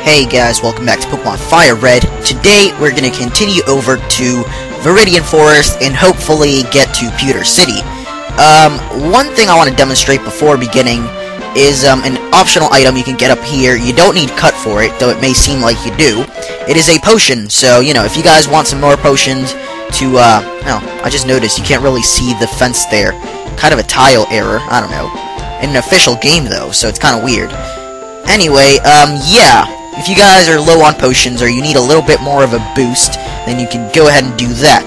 Hey guys, welcome back to Pokemon FireRed. Today we're going to continue over to Viridian Forest and hopefully get to PEWTER City. One thing I want to demonstrate before beginning is an optional item you can get up here. You don't need cut for it, though it may seem like you do. It is a potion, so, you know, if you guys want some more potions to, oh, I just noticed you can't really see the fence there. Kind of a tile error, I don't know. In an official game, though, so it's kind of weird. Anyway, yeah. If you guys are low on potions or you need a little bit more of a boost, then you can go ahead and do that.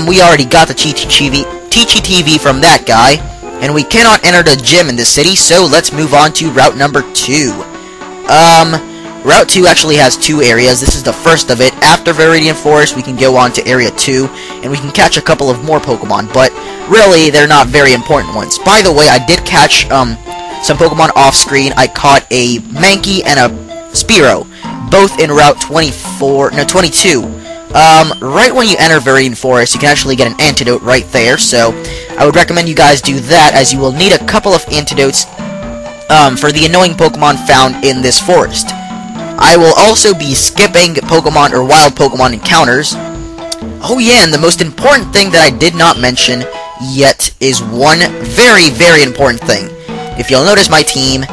We already got the TCTV from that guy, and we cannot enter the gym in this city, so let's move on to route number 2. Route 2 actually has 2 areas. This is the first of it. After Viridian Forest, we can go on to Area 2, and we can catch a couple of more Pokemon, but really, they're not very important ones. By the way, I did catch some Pokemon off-screen. I caught a Mankey and a Spearow, both in Route 22. Right when you enter Viridian Forest, you can actually get an antidote right there, so I would recommend you guys do that, as you will need a couple of antidotes for the annoying Pokemon found in this forest. I will also be skipping Pokemon or wild Pokemon encounters. Oh yeah, and the most important thing that I did not mention yet is one very, very important thing. If you'll notice my team,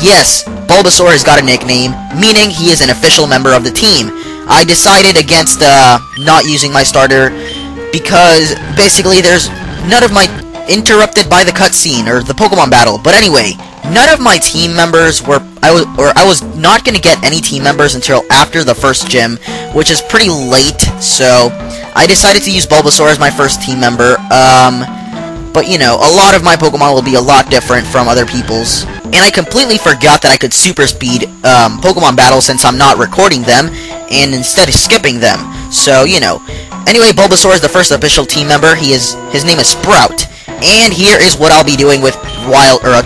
yes, Bulbasaur has got a nickname, meaning he is an official member of the team. I decided against not using my starter because basically there's none of my interrupted by the cutscene or the Pokemon battle. But anyway, none of my team members were I was not going to get any team members until after the first gym, which is pretty late. So I decided to use Bulbasaur as my first team member. But you know, a lot of my Pokemon will be a lot different from other people's. And I completely forgot that I could super speed Pokemon battles since I'm not recording them, and instead of skipping them. So, you know. Anyway, Bulbasaur is the first official team member. His name is Sprout. And here is what I'll be doing with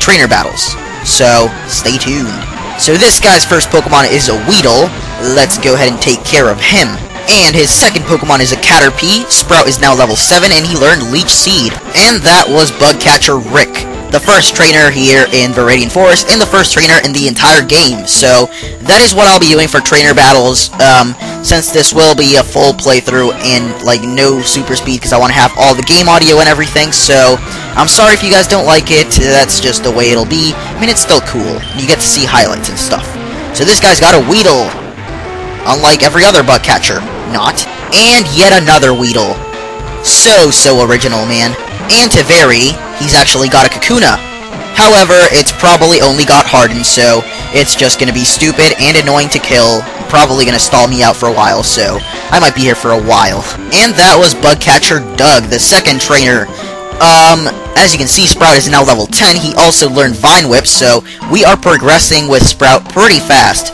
trainer battles. So, stay tuned. So this guy's first Pokemon is a Weedle. Let's go ahead and take care of him. And his second Pokemon is a Caterpie. Sprout is now level 7, and he learned Leech Seed. And that was Bugcatcher Rick, the first trainer here in Viridian Forest, and the first trainer in the entire game. So, that is what I'll be doing for trainer battles, since this will be a full playthrough and, like, no super speed, because I want to have all the game audio and everything. So, I'm sorry if you guys don't like it. That's just the way it'll be. I mean, it's still cool. You get to see highlights and stuff. So, this guy's got a Weedle, unlike every other Bugcatcher. Not. And yet another Weedle. So original, man. And to vary, he's actually got a Kakuna. However, it's probably only got hardened, so it's just gonna be stupid and annoying to kill. Probably gonna stall me out for a while, so I might be here for a while. And that was Bugcatcher Doug, the second trainer. As you can see, Sprout is now level 10. He also learned Vine Whip, so we are progressing with Sprout pretty fast.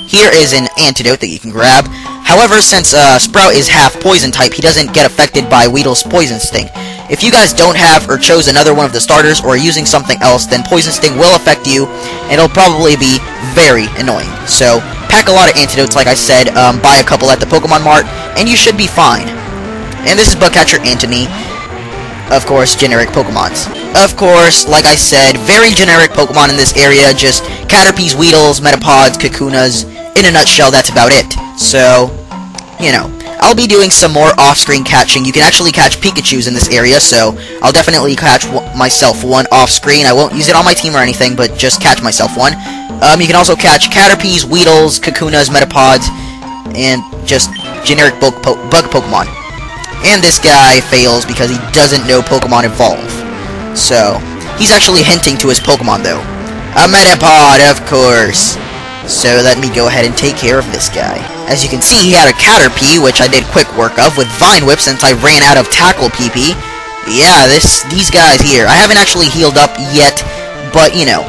Here is an antidote that you can grab. However, since Sprout is half poison type, he doesn't get affected by Weedle's Poison Sting. If you guys don't have or chose another one of the starters or are using something else, then Poison Sting will affect you, and it'll probably be very annoying. So, pack a lot of antidotes, like I said, buy a couple at the Pokemon Mart, and you should be fine. And this is Bugcatcher Antony. Of course, generic Pokemons. Of course, like I said, very generic Pokemon in this area, just Caterpies, Weedles, Metapods, Kakunas. In a nutshell, that's about it. So, you know, I'll be doing some more off-screen catching. You can actually catch Pikachus in this area, so I'll definitely catch myself one off-screen. I won't use it on my team or anything, but just catch myself one. You can also catch Caterpies, Weedles, Kakunas, Metapods, and just generic bug Pokemon. And this guy fails because he doesn't know Pokemon Evolve. So, he's actually hinting to his Pokemon, though. A Metapod, of course. So let me go ahead and take care of this guy. As you can see, he had a Caterpie, which I did quick work of, with Vine Whip since I ran out of Tackle PP. Yeah, these guys here. I haven't actually healed up yet, but, you know.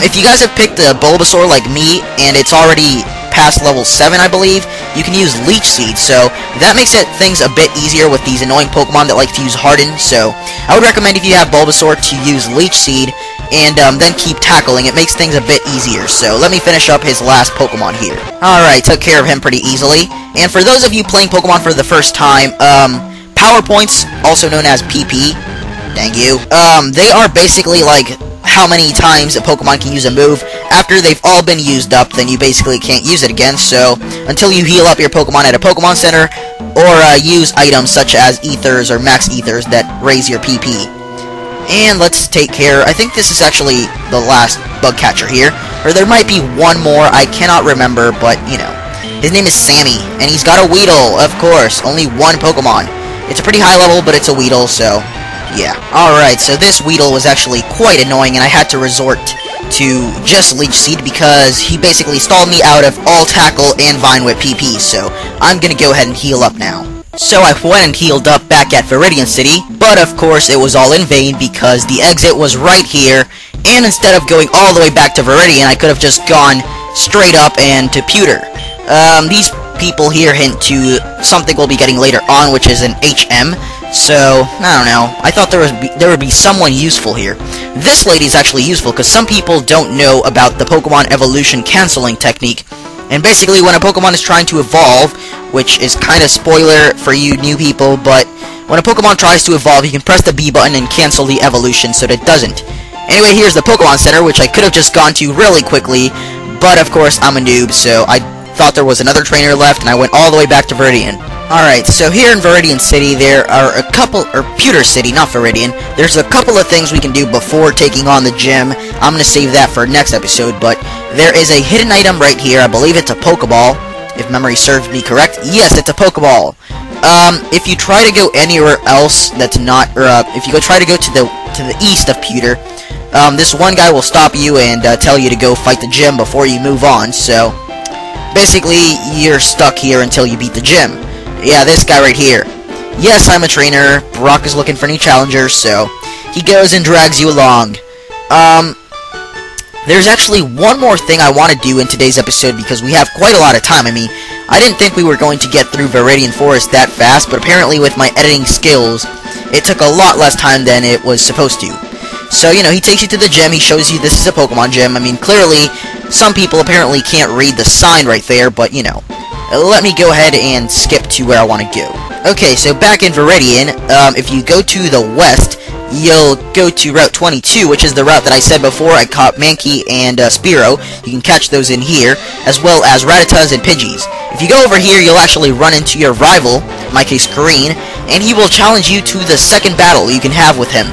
If you guys have picked a Bulbasaur like me, and it's already past level 7, I believe, you can use Leech Seed, so that makes things a bit easier with these annoying Pokemon that like to use Harden. So I would recommend, if you have Bulbasaur, to use Leech Seed, and then keep tackling. It makes things a bit easier. So let me finish up his last Pokemon here. Alright, took care of him pretty easily. And for those of you playing Pokemon for the first time, Power Points, also known as PP, dang you, they are basically like how many times a Pokemon can use a move after they've all been used up, then you basically can't use it again, so until you heal up your Pokemon at a Pokemon Center, or use items such as Ethers or Max Ethers that raise your PP. And let's take care, I think this is actually the last bug catcher here, or there might be one more, I cannot remember, but, you know. His name is Sammy, and he's got a Weedle, of course, only one Pokemon. It's a pretty high level, but it's a Weedle, so, yeah. Alright, so this Weedle was actually quite annoying, and I had to resort to just Leech Seed because he basically stalled me out of all Tackle and Vine Whip PP, so I'm gonna go ahead and heal up now. So I went and healed up back at Viridian City, but of course it was all in vain because the exit was right here, and instead of going all the way back to Viridian, I could have just gone straight up and to PEWTER. These people here hint to something we'll be getting later on, which is an HM, so, I don't know, I thought there would be someone useful here. This lady is actually useful because some people don't know about the Pokemon evolution canceling technique, and basically when a Pokemon is trying to evolve, which is kind of spoiler for you new people, but when a Pokemon tries to evolve, you can press the B button and cancel the evolution so that it doesn't. Anyway, here's the Pokemon Center, which I could have just gone to really quickly, but of course I'm a noob, so I thought there was another trainer left, and I went all the way back to Viridian. Alright, so here in Viridian City, there are a couple, or PEWTER City, not Viridian, there's a couple of things we can do before taking on the gym. I'm gonna save that for next episode, but there is a hidden item right here. I believe it's a Pokeball, if memory serves me correct. Yes, it's a Pokeball. If you try to go anywhere else that's not, or if you try to go to the east of PEWTER, this one guy will stop you and tell you to go fight the gym before you move on, so basically you're stuck here until you beat the gym. Yeah, this guy right here. Yes, I'm a trainer. Brock is looking for new challengers, so he goes and drags you along. There's actually one more thing I want to do in today's episode because we have quite a lot of time. I mean, I didn't think we were going to get through Viridian Forest that fast, but apparently with my editing skills, it took a lot less time than it was supposed to. So, you know, he takes you to the gym, he shows you this is a Pokemon gym. I mean, clearly, some people apparently can't read the sign right there, but, you know. Let me go ahead and skip to where I want to go. Okay, so back in Viridian, if you go to the west, you'll go to Route 22, which is the route that I said before. I caught Mankey and Spearow. You can catch those in here, as well as Rattatas and Pidgeys. If you go over here, you'll actually run into your rival, in my case Green, and he will challenge you to the second battle you can have with him.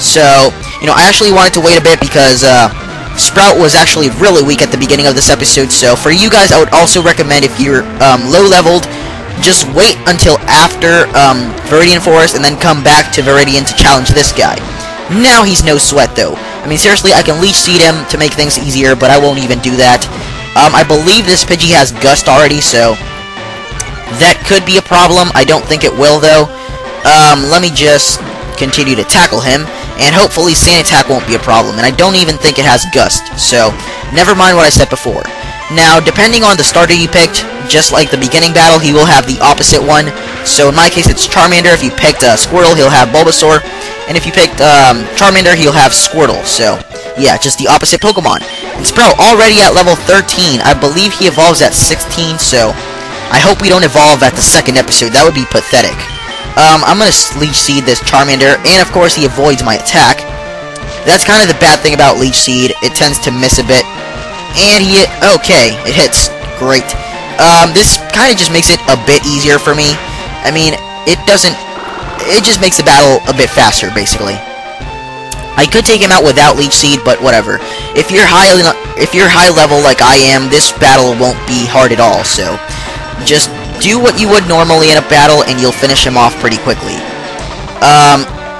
So, you know, I actually wanted to wait a bit because, Sprout was actually really weak at the beginning of this episode, so for you guys, I would also recommend if you're low-leveled, just wait until after Viridian Forest and then come back to Viridian to challenge this guy. Now he's no sweat, though. I mean, seriously, I can Leech Seed him to make things easier, but I won't even do that. I believe this Pidgey has Gust already, so that could be a problem. I don't think it will, though. Let me just continue to tackle him, and hopefully Sand Attack won't be a problem, and I don't even think it has Gust, so never mind what I said before. Now, depending on the starter you picked, just like the beginning battle, he will have the opposite one, so in my case it's Charmander. If you picked Squirtle, he'll have Bulbasaur, and if you picked Charmander, he'll have Squirtle, so yeah, just the opposite Pokemon. And Sprout already at level 13, I believe he evolves at 16, so I hope we don't evolve at the second episode. That would be pathetic. I'm gonna Leech Seed this Charmander, and of course he avoids my attack. That's kind of the bad thing about Leech Seed. It tends to miss a bit. And okay, it hits. Great. This kind of just makes it a bit easier for me. I mean, it just makes the battle a bit faster, basically. I could take him out without Leech Seed, but whatever. If you're high level like I am, this battle won't be hard at all, so just do what you would normally in a battle, and you'll finish him off pretty quickly.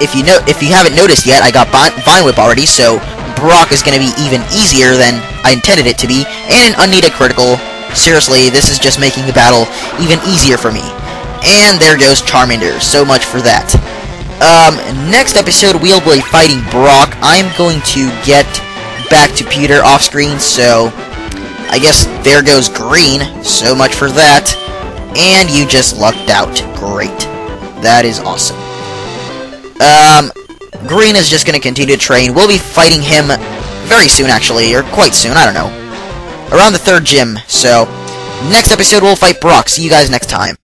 If you haven't noticed yet, I got Vine Whip already, so Brock is going to be even easier than I intended it to be, and an unneeded critical. Seriously, this is just making the battle even easier for me. And there goes Charmander. So much for that. Next episode, we'll be fighting Brock. I'm going to get back to PEWTER off screen, so I guess there goes Green. So much for that. And you just lucked out. Great. That is awesome. Green is just going to continue to train. We'll be fighting him very soon, actually, or quite soon, I don't know. Around the third gym, so next episode we'll fight Brock. See you guys next time.